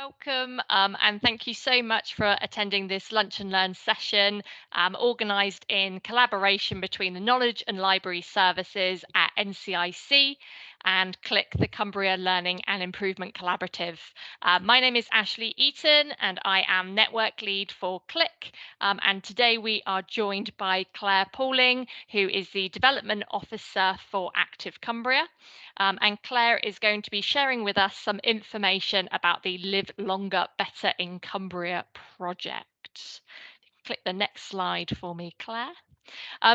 Welcome, and thank you so much for attending this Lunch and Learn session, organised in collaboration between the Knowledge and Library Services at NCIC and CLIC, the Cumbria Learning and Improvement Collaborative. My name is Ashley Eaton and I am Network Lead for CLIC, and today we are joined by Clare Paling, who is the Development Officer for Active Cumbria. And Clare is going to be sharing with us some information about the Live Longer Better in Cumbria project. Click the next slide for me, Clare.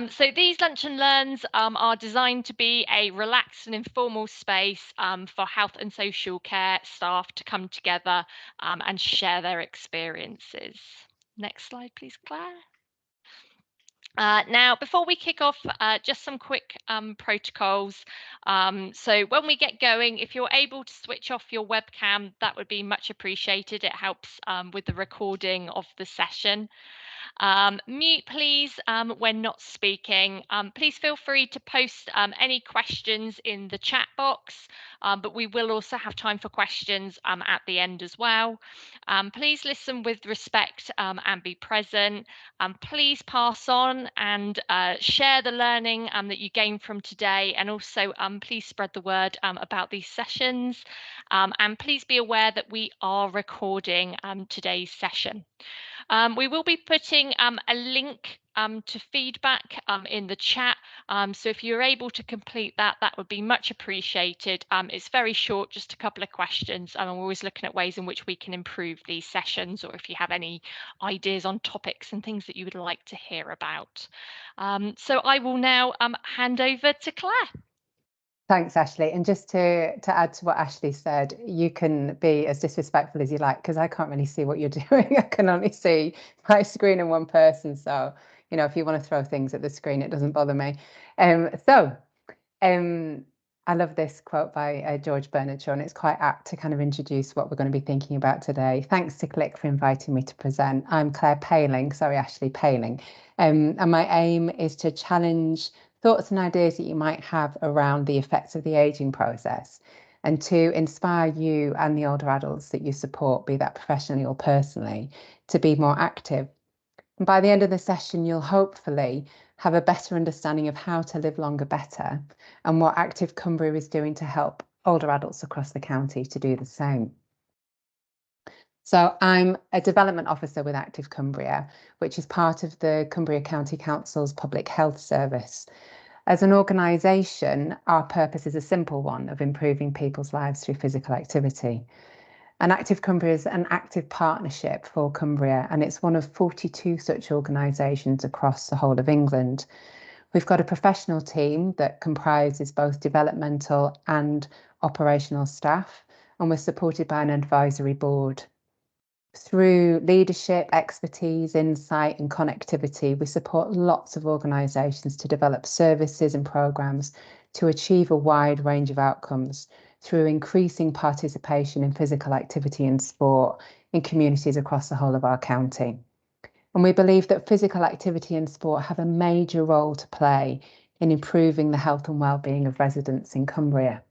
So these lunch and learns are designed to be a relaxed and informal space for health and social care staff to come together and share their experiences. Next slide, please, Clare. Now, before we kick off, just some quick protocols. So when we get going, if you're able to switch off your webcam, that would be much appreciated. It helps with the recording of the session. Mute, please, when not speaking. Please feel free to post any questions in the chat box, but we will also have time for questions at the end as well. Please listen with respect and be present. Please pass on and share the learning that you gain from today, and also please spread the word about these sessions. And please be aware that we are recording today's session. We will be putting a link to feedback in the chat. So if you're able to complete that, that would be much appreciated. It's very short, just a couple of questions. And we're always looking at ways in which we can improve these sessions, or if you have any ideas on topics and things that you would like to hear about. So I will now hand over to Clare. Thanks, Ashley. And just to add to what Ashley said, you can be as disrespectful as you like, because I can't really see what you're doing. I can only see my screen and one person. So, you know, if you want to throw things at the screen, it doesn't bother me. I love this quote by George Bernard Shaw, and it's quite apt to kind of introduce what we're going to be thinking about today. Thanks to CLIC for inviting me to present. I'm Clare Paling, sorry, Ashley Paling. And my aim is to challenge thoughts and ideas that you might have around the effects of the aging process, and to inspire you and the older adults that you support, be that professionally or personally, to be more active. And by the end of the session, you'll hopefully have a better understanding of how to live longer better, and what Active Cumbria is doing to help older adults across the county to do the same. So I'm a development officer with Active Cumbria, which is part of the Cumbria County Council's Public Health Service. As an organisation, our purpose is a simple one of improving people's lives through physical activity. And Active Cumbria is an active partnership for Cumbria, and it's one of 42 such organisations across the whole of England. We've got a professional team that comprises both developmental and operational staff, and we're supported by an advisory board. Through leadership, expertise, insight and connectivity, we support lots of organisations to develop services and programmes to achieve a wide range of outcomes through increasing participation in physical activity and sport in communities across the whole of our county. And we believe that physical activity and sport have a major role to play in improving the health and well-being of residents in Cumbria.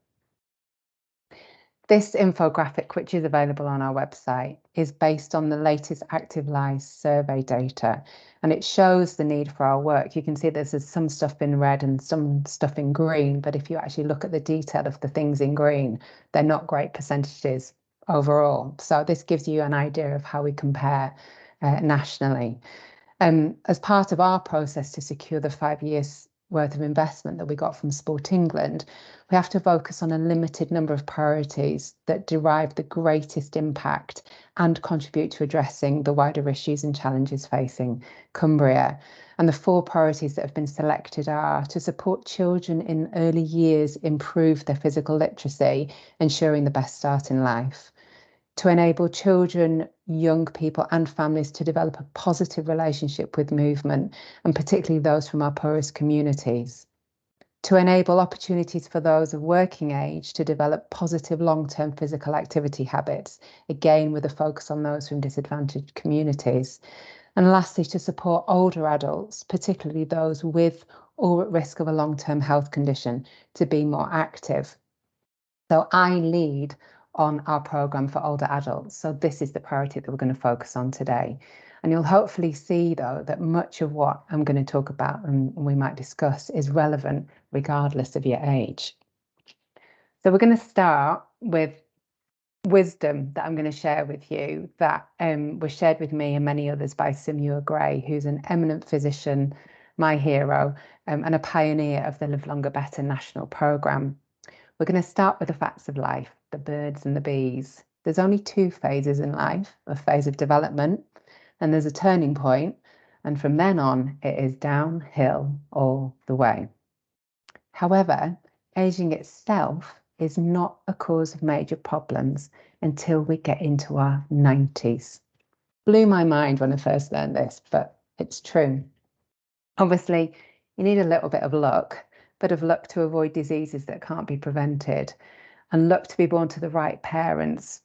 This infographic, which is available on our website, is based on the latest Active Lives survey data, and it shows the need for our work. You can see there's some stuff in red and some stuff in green, but if you actually look at the detail of the things in green, they're not great percentages overall. So this gives you an idea of how we compare nationally. As part of our process to secure the 5 years worth of investment that we got from Sport England, we have to focus on a limited number of priorities that derive the greatest impact and contribute to addressing the wider issues and challenges facing Cumbria. And the 4 priorities that have been selected are to support children in early years improve their physical literacy, ensuring the best start in life. To enable children, young people and families to develop a positive relationship with movement, and particularly those from our poorest communities. To enable opportunities for those of working age to develop positive long-term physical activity habits, again with a focus on those from disadvantaged communities. And lastly, to support older adults, particularly those with or at risk of a long-term health condition, to be more active. So I lead on our programme for older adults. So this is the priority that we're going to focus on today. And you'll hopefully see, though, that much of what I'm going to talk about and we might discuss is relevant regardless of your age. So we're going to start with wisdom that I'm going to share with you that was shared with me and many others by Sir Muir Gray, who's an eminent physician, my hero, and a pioneer of the Live Longer Better national programme. We're going to start with the facts of life, the birds and the bees. There's only two phases in life, a phase of development, and there's a turning point, and from then on, it is downhill all the way. However, ageing itself is not a cause of major problems until we get into our 90s. Blew my mind when I first learned this, but it's true. Obviously, you need a little bit of luck to avoid diseases that can't be prevented, and luck to be born to the right parents,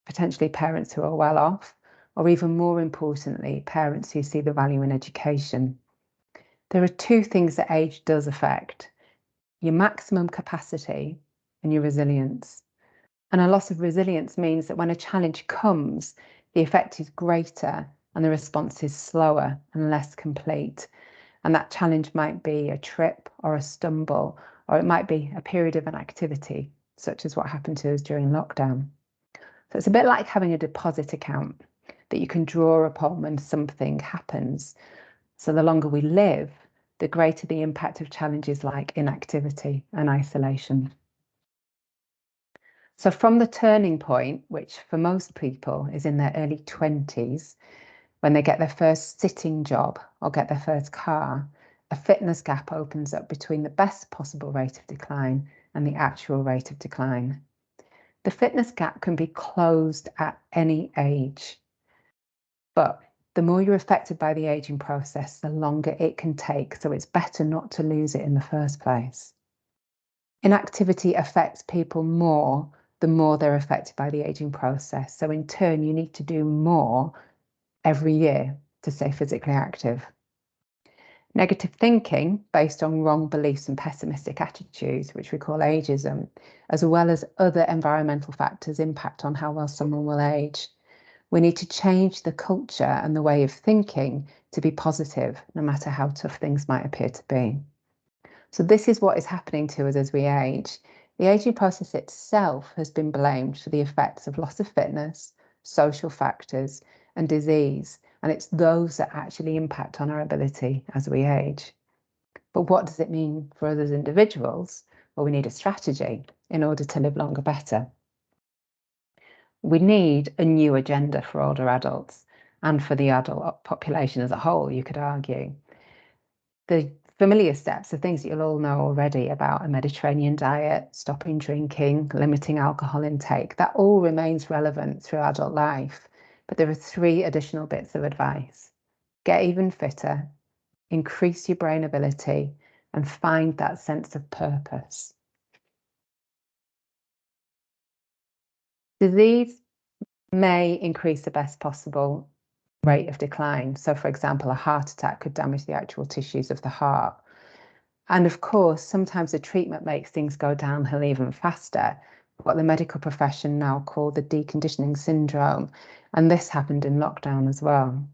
potentially parents who are well off, or even more importantly, parents who see the value in education. There are two things that age does affect: your maximum capacity and your resilience. And a loss of resilience means that when a challenge comes, the effect is greater and the response is slower and less complete. And that challenge might be a trip or a stumble, or it might be a period of inactivity, such as what happened to us during lockdown. So it's a bit like having a deposit account that you can draw upon when something happens. So the longer we live, the greater the impact of challenges like inactivity and isolation. So from the turning point, which for most people is in their early 20s, when they get their first sitting job or get their first car, a fitness gap opens up between the best possible rate of decline and the actual rate of decline. The fitness gap can be closed at any age, but the more you're affected by the aging process, the longer it can take, so it's better not to lose it in the first place. Inactivity affects people more the more they're affected by the aging process. So in turn, you need to do more every year to stay physically active. Negative thinking based on wrong beliefs and pessimistic attitudes, which we call ageism, as well as other environmental factors, impact on how well someone will age. We need to change the culture and the way of thinking to be positive, no matter how tough things might appear to be. So this is what is happening to us as we age. The aging process itself has been blamed for the effects of loss of fitness, social factors, and disease, and it's those that actually impact on our ability as we age. But what does it mean for us as individuals? Well, we need a strategy in order to live longer better. We need a new agenda for older adults and for the adult population as a whole, you could argue. The familiar steps are things that you'll all know already about a Mediterranean diet, stopping drinking, limiting alcohol intake. That all remains relevant through adult life. But there are three additional bits of advice. Get even fitter, increase your brain ability, and find that sense of purpose. Disease may increase the best possible rate of decline. So, for example, a heart attack could damage the actual tissues of the heart. And of course, sometimes the treatment makes things go downhill even faster, what the medical profession now call the deconditioning syndrome. And this happened in lockdown as well.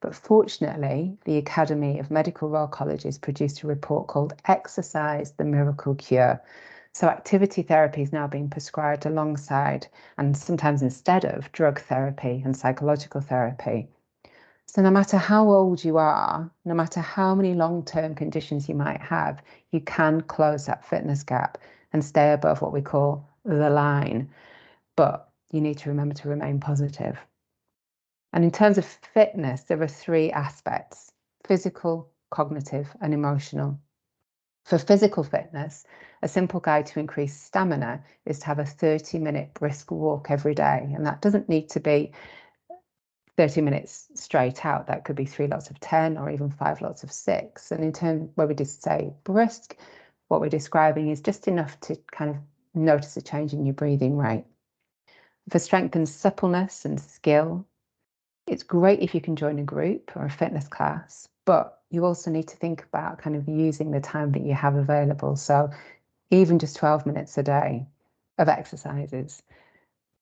But fortunately, the Academy of Medical Royal Colleges produced a report called Exercise, the Miracle Cure. So activity therapy is now being prescribed alongside and sometimes instead of drug therapy and psychological therapy. So no matter how old you are, no matter how many long-term conditions you might have, you can close that fitness gap and stay above what we call the line. But you need to remember to remain positive. And in terms of fitness, there are three aspects: physical, cognitive, and emotional. For physical fitness, a simple guide to increase stamina is to have a 30-minute brisk walk every day. And that doesn't need to be 30 minutes straight out. That could be 3 lots of 10 or even 5 lots of 6. And in terms where we just say brisk, what we're describing is just enough to kind of notice a change in your breathing rate. For strength and suppleness and skill, it's great if you can join a group or a fitness class, but you also need to think about kind of using the time that you have available. So even just 12 minutes a day of exercises.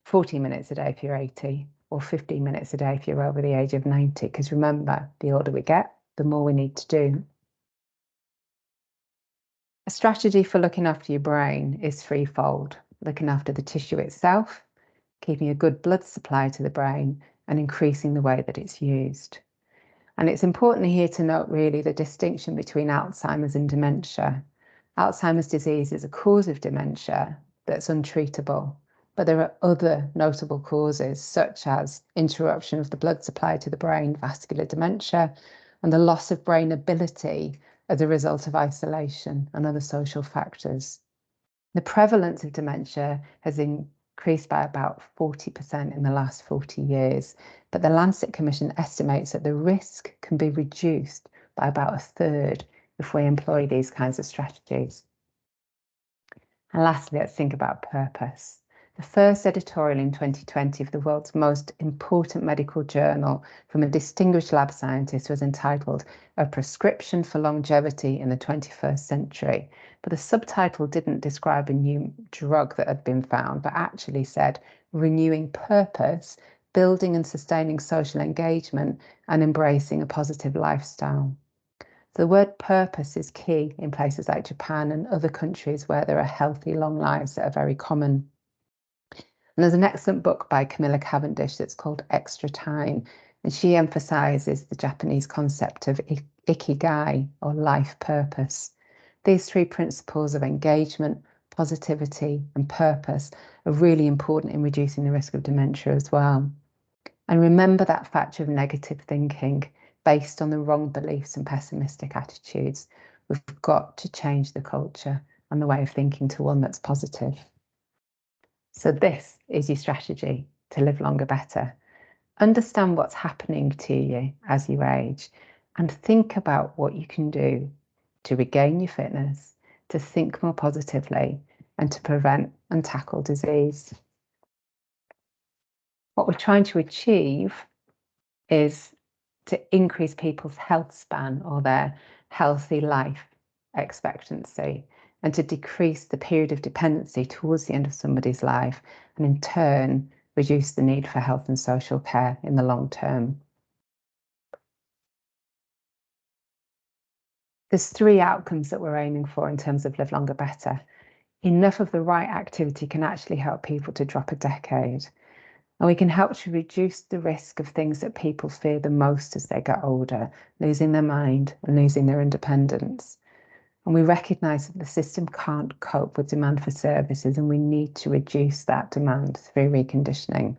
40 minutes a day if you're 80, or 15 minutes a day if you're over the age of 90, because remember, the older we get, the more we need to do. A strategy for looking after your brain is threefold: looking after the tissue itself, keeping a good blood supply to the brain, and increasing the way that it's used. And it's important here to note really the distinction between Alzheimer's and dementia. Alzheimer's disease is a cause of dementia that's untreatable, but there are other notable causes such as interruption of the blood supply to the brain, vascular dementia, and the loss of brain ability as a result of isolation and other social factors. The prevalence of dementia has increased by about 40% in the last 40 years, but the Lancet Commission estimates that the risk can be reduced by about a third if we employ these kinds of strategies. And lastly, let's think about purpose. The first editorial in 2020 of the world's most important medical journal from a distinguished lab scientist was entitled "A Prescription for Longevity in the 21st Century." But the subtitle didn't describe a new drug that had been found, but actually said renewing purpose, building and sustaining social engagement, and embracing a positive lifestyle. The word purpose is key in places like Japan and other countries where there are healthy, long lives that are very common. And there's an excellent book by Camilla Cavendish that's called Extra Time, and she emphasizes the Japanese concept of ikigai, or life purpose. These three principles of engagement, positivity, and purpose are really important in reducing the risk of dementia as well. And remember that factor of negative thinking based on the wrong beliefs and pessimistic attitudes. We've got to change the culture and the way of thinking to one that's positive. So this is your strategy to live longer better. Understand what's happening to you as you age and think about what you can do to regain your fitness, to think more positively, and to prevent and tackle disease. What we're trying to achieve is to increase people's health span, or their healthy life expectancy, and to decrease the period of dependency towards the end of somebody's life, and in turn reduce the need for health and social care in the long term. There's three outcomes that we're aiming for in terms of live longer better. Enough of the right activity can actually help people to drop a decade. And we can help to reduce the risk of things that people fear the most as they get older, losing their mind and losing their independence. And we recognise that the system can't cope with demand for services, and we need to reduce that demand through reconditioning.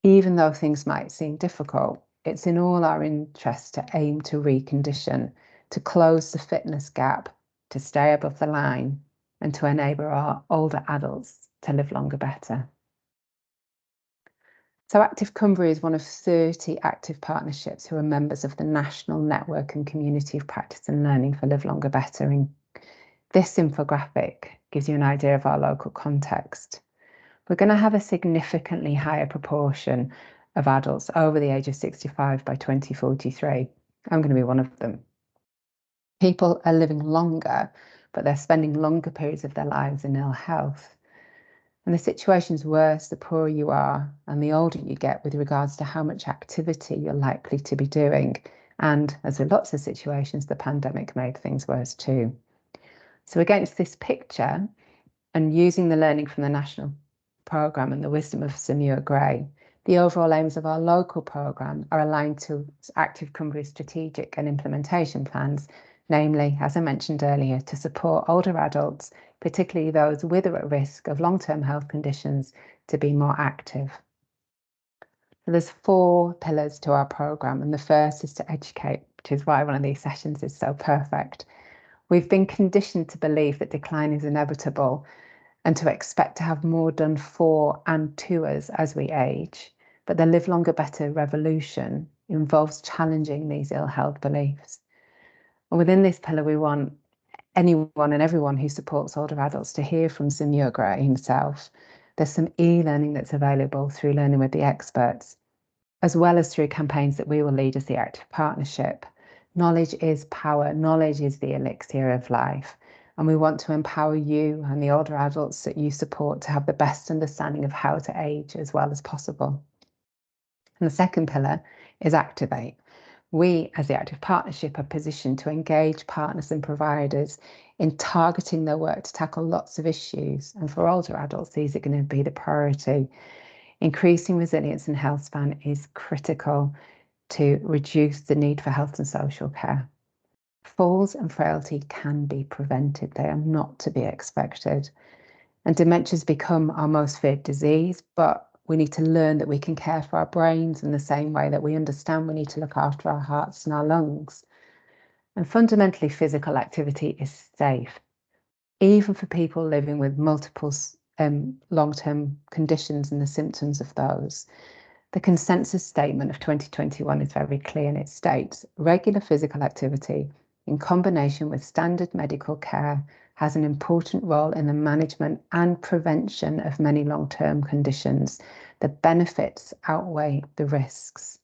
Even though things might seem difficult, it's in all our interests to aim to recondition, to close the fitness gap, to stay above the line, and to enable our older adults to live longer better. So Active Cumbria is one of 30 active partnerships who are members of the National Network and Community of Practice and Learning for Live Longer Better. And this infographic gives you an idea of our local context. We're going to have a significantly higher proportion of adults over the age of 65 by 2043. I'm going to be one of them. People are living longer, but they're spending longer periods of their lives in ill health. And the situation's worse the poorer you are and the older you get with regards to how much activity you're likely to be doing. And as with lots of situations, the pandemic made things worse too. So against this picture, and using the learning from the national programme and the wisdom of Sir Muir Gray, the overall aims of our local programme are aligned to Active Cumbria's strategic and implementation plans, namely, as I mentioned earlier, to support older adults, particularly those with or at risk of long-term health conditions, to be more active. So there's 4 pillars to our programme, and the first is to educate, which is why one of these sessions is so perfect. We've been conditioned to believe that decline is inevitable and to expect to have more done for and to us as we age. But the Live Longer Better revolution involves challenging these ill-held beliefs. And within this pillar, we want anyone and everyone who supports older adults to hear from Sir Muir Gray himself. There's some e-learning that's available through Learning with the Experts, as well as through campaigns that we will lead as the Active Partnership. Knowledge is power. Knowledge is the elixir of life. And we want to empower you and the older adults that you support to have the best understanding of how to age as well as possible. And the second pillar is activate. We, as the Active Partnership, are positioned to engage partners and providers in targeting their work to tackle lots of issues. And for older adults, these are going to be the priority. Increasing resilience and health span is critical to reduce the need for health and social care. Falls and frailty can be prevented. They are not to be expected. And dementia has become our most feared disease, but we need to learn that we can care for our brains in the same way that we understand we need to look after our hearts and our lungs. And fundamentally, physical activity is safe, even for people living with multiple long-term conditions and the symptoms of those. The consensus statement of 2021 is very clear, and it states regular physical activity in combination with standard medical care has an important role in the management and prevention of many long-term conditions. The benefits outweigh the risks.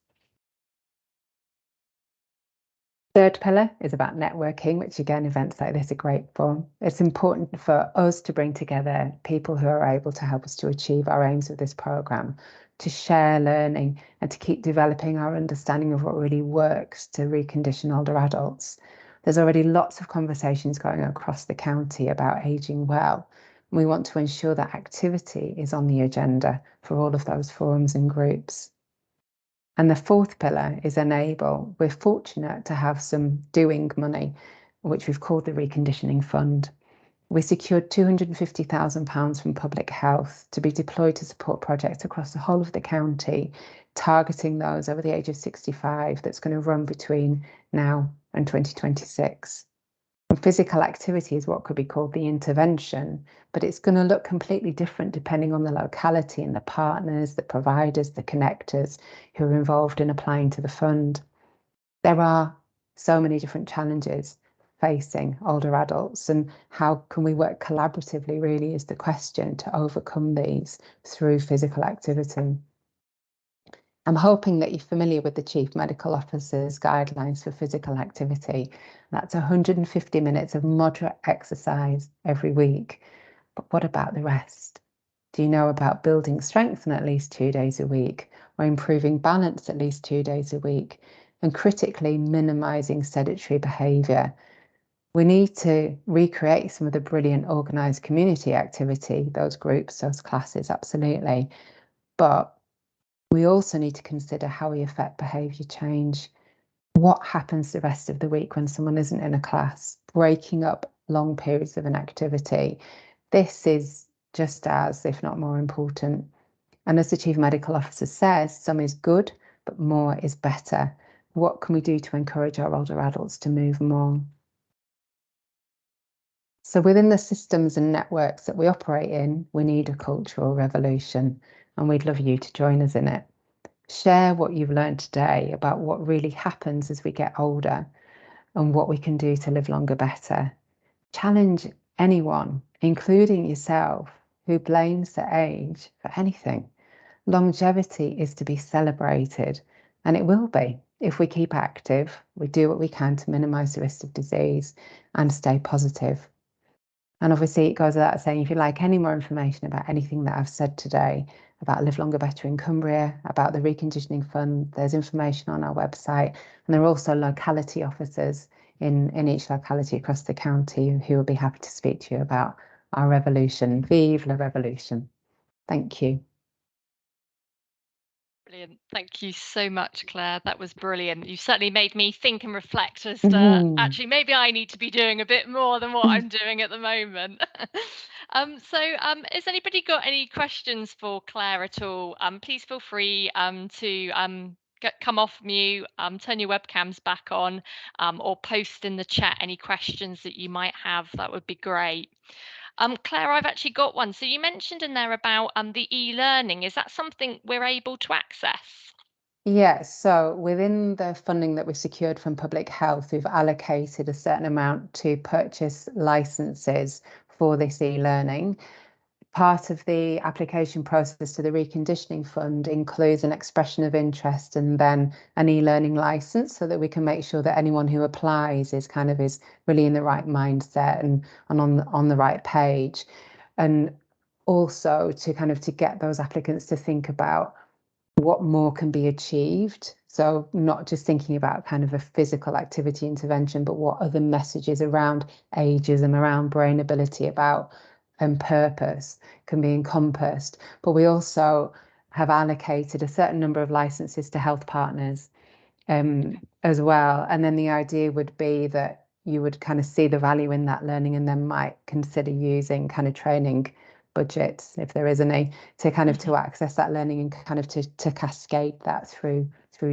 Third pillar is about networking, which again, events like this are great for. It's important for us to bring together people who are able to help us to achieve our aims of this programme, to share learning and to keep developing our understanding of what really works to recondition older adults. There's already lots of conversations going across the county about ageing well. We want to ensure that activity is on the agenda for all of those forums and groups. And the fourth pillar is enable. We're fortunate to have some doing money, which we've called the Reconditioning Fund. We secured £250,000 from Public Health to be deployed to support projects across the whole of the county, targeting those over the age of 65. That's going to run between now and 2026. And physical activity is what could be called the intervention, but it's going to look completely different depending on the locality and the partners, the providers, the connectors who are involved in applying to the fund. There are so many different challenges facing older adults, and how can we work collaboratively really is the question to overcome these through physical activity. I'm hoping that you're familiar with the Chief Medical Officer's guidelines for physical activity. That's 150 minutes of moderate exercise every week. But what about the rest? Do you know about building strength in at least 2 days a week, or improving balance at least 2 days a week, and critically minimising sedentary behaviour? We need to recreate some of the brilliant organised community activity, those groups, those classes, absolutely. But we also need to consider how we affect behaviour change. What happens the rest of the week when someone isn't in a class? Breaking up long periods of an activity. This is just as, if not more important. And as the Chief Medical Officer says, some is good, but more is better. What can we do to encourage our older adults to move more? So within the systems and networks that we operate in, we need a cultural revolution, and we'd love you to join us in it. Share what you've learned today about what really happens as we get older and what we can do to live longer better. Challenge anyone, including yourself, who blames the age for anything. Longevity is to be celebrated, and it will be if we keep active, we do what we can to minimise the risk of disease and stay positive. And obviously it goes without saying, if you'd like any more information about anything that I've said today, about Live Longer Better in Cumbria, about the Reconditioning Fund, there's information on our website. And there are also locality officers in each locality across the county who will be happy to speak to you about our revolution. Vive la revolution. Thank you. Brilliant. Thank you so much, Claire. That was brilliant. You certainly made me think and reflect as to actually maybe I need to be doing a bit more than what I'm doing at the moment. Has anybody got any questions for Claire at all? Please feel free to come off mute, turn your webcams back on, or post in the chat any questions that you might have. That would be great. Claire, I've actually got one. So you mentioned in there about the e-learning. Is that something we're able to access? Yes, so within the funding that we secured from Public Health, we've allocated a certain amount to purchase licenses for this e-learning. part of the application process to the reconditioning fund includes an expression of interest and then an e-learning license, so that we can make sure that anyone who applies is really in the right mindset and on the right page. And also to get those applicants to think about what more can be achieved. So not just thinking about kind of a physical activity intervention, but what other messages around ageism, around brain ability, about purpose can be encompassed. But we also have allocated a certain number of licenses to health partners as well. And then the idea would be that you would kind of see the value in that learning and then might consider using kind of training budgets, if there is any, to kind of to access that learning and kind of to cascade that through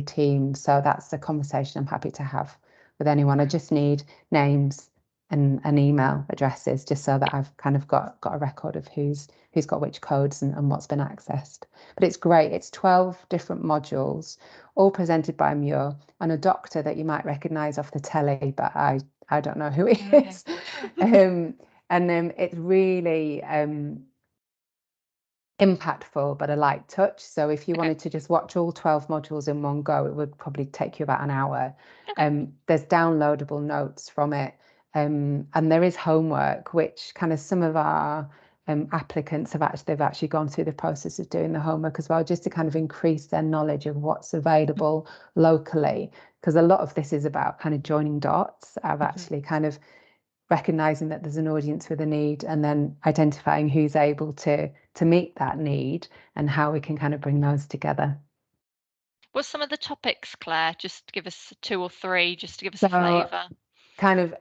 teams. So that's the conversation I'm happy to have with anyone. I just need names and email addresses, just so that I've kind of got a record of who's got which codes and what's been accessed. But it's great. It's 12 different modules, all presented by Muir, and a doctor that you might recognise off the telly, but I don't know who he is. It's really impactful, but a light touch. So if you wanted to just watch all 12 modules in one go, it would probably take you about an hour. There's downloadable notes from it. And there is homework, which kind of some of our applicants they've actually gone through the process of doing the homework as well, just to kind of increase their knowledge of what's available locally. Because a lot of this is about kind of joining dots. I've actually kind of recognizing that there's an audience with a need, and then identifying who's able to meet that need and how we can kind of bring those together. What's some of the topics, Claire? Just give us 2 or 3, just to give us a flavour. Kind of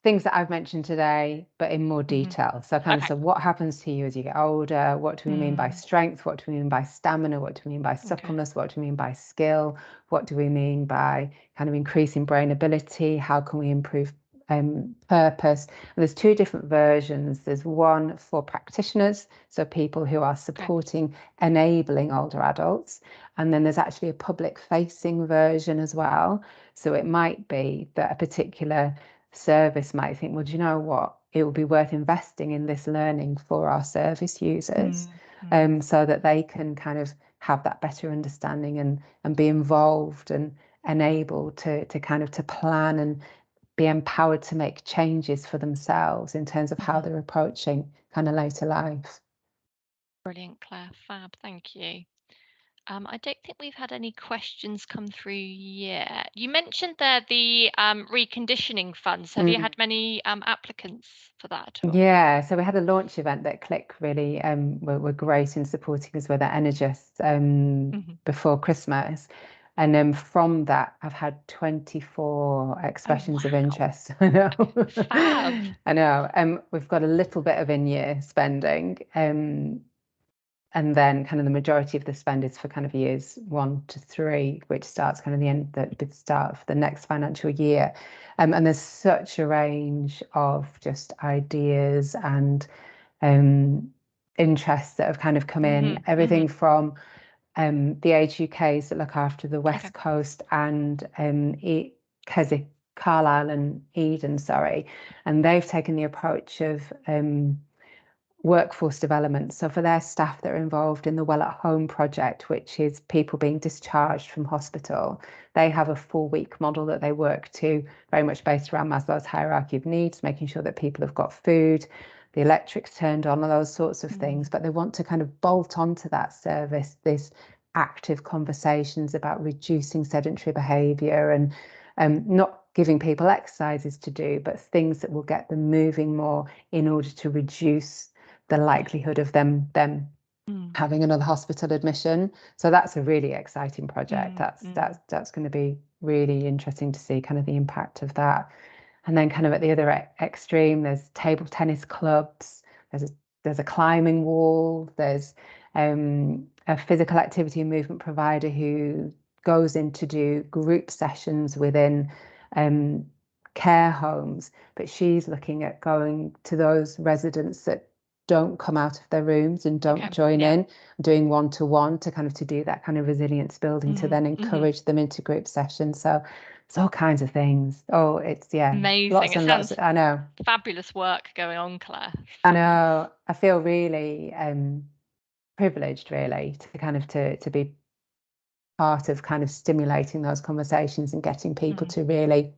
things that I've mentioned today, but in more detail. So so what happens to you as you get older? What do we mean by strength? What do we mean by stamina? What do we mean by suppleness? What do we mean by skill? What do we mean by kind of increasing brain ability? How can we improve purpose? And there's 2 different versions. There's one for practitioners, so people who are supporting, enabling older adults, and then there's actually a public facing version as well. So it might be that a particular service might think, well, do you know what, it would be worth investing in this learning for our service users, so that they can kind of have that better understanding and be involved and enabled to kind of to plan and be empowered to make changes for themselves in terms of how they're approaching kind of later life. Brilliant, Claire. Fab. Thank you. I don't think we've had any questions come through yet. You mentioned there the reconditioning funds. Have you had many applicants for that at all? Yeah, so we had a launch event that CLIC really were great in supporting us with at Energist before Christmas. And then from that, I've had 24 expressions of interest. I know. Fab. I know. We've got a little bit of in-year spending. And then kind of the majority of the spend is for kind of years 1 to 3, which starts kind of the start of the next financial year. And there's such a range of just ideas and interests that have kind of come in. Everything from the Age UKs that look after the West Coast and Carlisle and Eden, and they've taken the approach of workforce development. So for their staff that are involved in the Well at Home project, which is people being discharged from hospital, they have a 4-week model that they work to, very much based around Maslow's hierarchy of needs, making sure that people have got food, the electric's turned on, and those sorts of things. But they want to kind of bolt onto that service this active conversations about reducing sedentary behaviour and not giving people exercises to do, but things that will get them moving more in order to reduce the likelihood of them having another hospital admission. So that's a really exciting project. That's going to be really interesting to see kind of the impact of that. And then kind of at the other extreme, there's table tennis clubs, there's a climbing wall, there's a physical activity and movement provider who goes in to do group sessions within care homes, but she's looking at going to those residents that don't come out of their rooms and don't join yeah. in, doing one-to-one to kind of to do that kind of resilience building, to then encourage them into group sessions. So it's all kinds of things. Oh, it's Amazing. lots It and lots. sounds I know. fabulous work going on, Claire. I Fabulous. know. I feel really privileged, really, to kind of to be part of kind of stimulating those conversations and getting people to really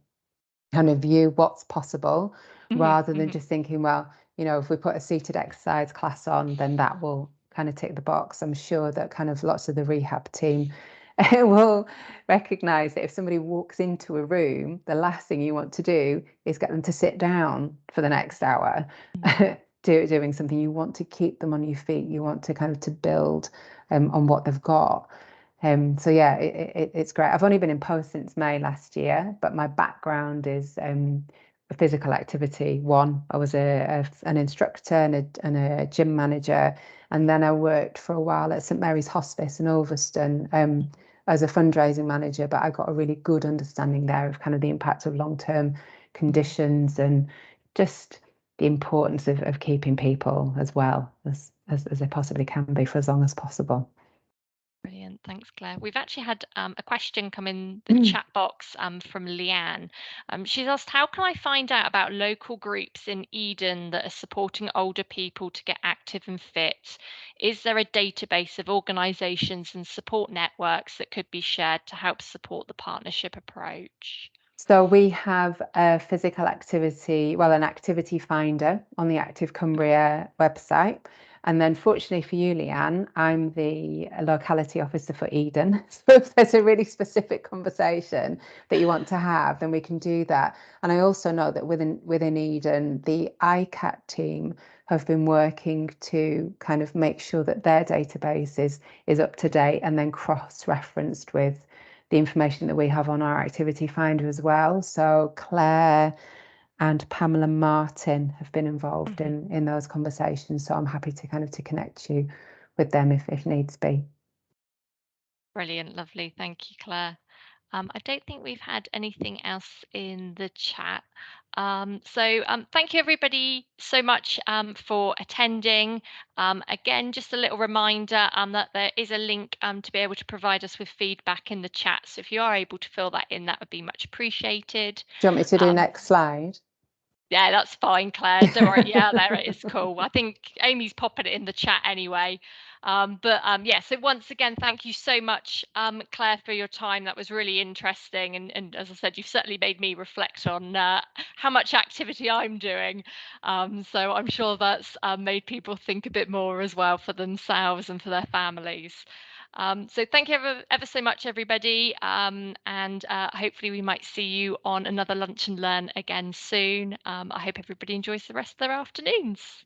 kind of view what's possible, rather than just thinking, well, if we put a seated exercise class on, then that will kind of tick the box. I'm sure that kind of lots of the rehab team will recognize that if somebody walks into a room, the last thing you want to do is get them to sit down for the next hour doing something. You want to keep them on your feet. You want to kind of to build on what they've got. So yeah, it's great. I've only been in post since May last year, but my background is a physical activity one. I was an instructor and a gym manager, and then I worked for a while at St Mary's Hospice in Ulverston as a fundraising manager. But I got a really good understanding there of kind of the impact of long-term conditions and just the importance of keeping people as well as they possibly can be for as long as possible. Brilliant. Thanks, Claire. We've actually had a question come in the chat box from Leanne. She's asked, how can I find out about local groups in Eden that are supporting older people to get active and fit? Is there a database of organisations and support networks that could be shared to help support the partnership approach? So we have a physical activity, an activity finder on the Active Cumbria website. And then fortunately for you, Leanne, I'm the locality officer for Eden. So if there's a really specific conversation that you want to have, then we can do that. And I also know that within Eden, the ICAT team have been working to kind of make sure that their database is up to date and then cross-referenced with the information that we have on our activity finder as well. So Claire and Pamela Martin have been involved in those conversations. So I'm happy to kind of to connect you with them if needs be. Brilliant. Lovely. Thank you, Claire. I don't think we've had anything else in the chat. Thank you everybody so much for attending. Again, just a little reminder that there is a link to be able to provide us with feedback in the chat. So if you are able to fill that in, that would be much appreciated. Do you want me to do next slide? Yeah, that's fine, Claire. Don't worry. Yeah, there it is. Cool. I think Amy's popping it in the chat anyway. Yeah, so once again, thank you so much, Claire, for your time. That was really interesting. And as I said, you've certainly made me reflect on how much activity I'm doing. So I'm sure that's made people think a bit more as well for themselves and for their families. So thank you ever so much, everybody. And hopefully we might see you on another Lunch and Learn again soon. I hope everybody enjoys the rest of their afternoons.